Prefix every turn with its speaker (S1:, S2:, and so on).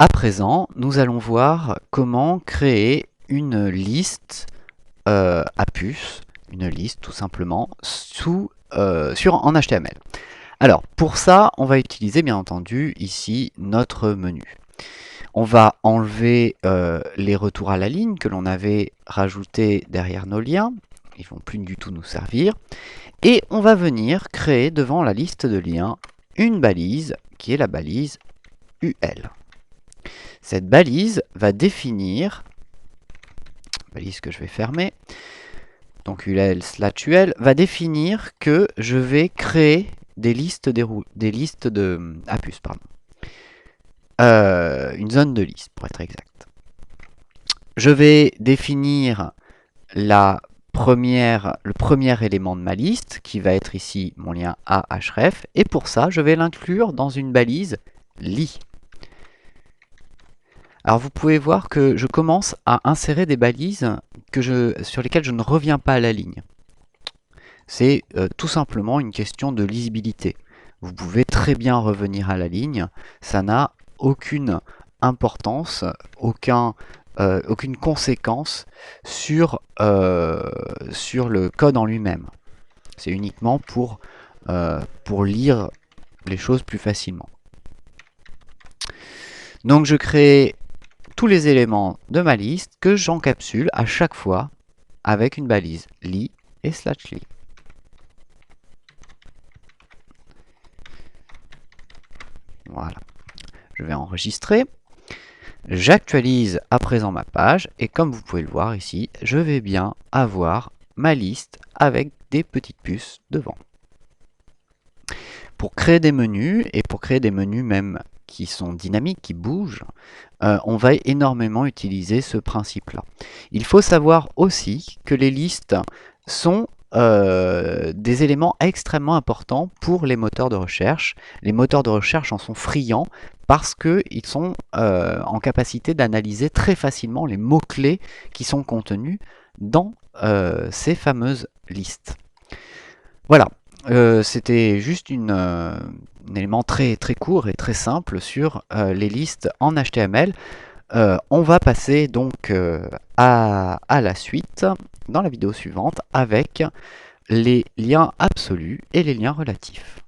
S1: À présent, nous allons voir comment créer une liste à puces, une liste tout simplement, en HTML. Alors, pour ça, on va utiliser bien entendu ici notre menu. On va enlever les retours à la ligne que l'on avait rajoutés derrière nos liens. Ils ne vont plus du tout nous servir. Et on va venir créer devant la liste de liens une balise qui est la balise UL. Cette balise va définir, balise que je vais fermer, donc UL/UL va définir que je vais créer des listes à puces, pardon. Une zone de liste pour être exact. Je vais définir le premier élément de ma liste qui va être ici mon lien ahref et pour ça je vais l'inclure dans une balise li. Alors vous pouvez voir que je commence à insérer des balises sur lesquelles je ne reviens pas à la ligne. C'est tout simplement une question de lisibilité. Vous pouvez très bien revenir à la ligne, ça n'a aucune importance, aucune conséquence sur le code en lui-même. C'est uniquement pour lire les choses plus facilement. Donc je crée tous les éléments de ma liste que j'encapsule à chaque fois avec une balise li et /li. Voilà. Je vais enregistrer. J'actualise à présent ma page et comme vous pouvez le voir ici, je vais bien avoir ma liste avec des petites puces devant. Pour créer des menus, et pour créer des menus même qui sont dynamiques, qui bougent, on va énormément utiliser ce principe-là. Il faut savoir aussi que les listes sont des éléments extrêmement importants pour les moteurs de recherche. Les moteurs de recherche en sont friands parce qu'ils sont en capacité d'analyser très facilement les mots-clés qui sont contenus dans ces fameuses listes. Voilà. C'était juste un élément très court et très simple sur les listes en HTML. On va passer donc à la suite dans la vidéo suivante avec les liens absolus et les liens relatifs.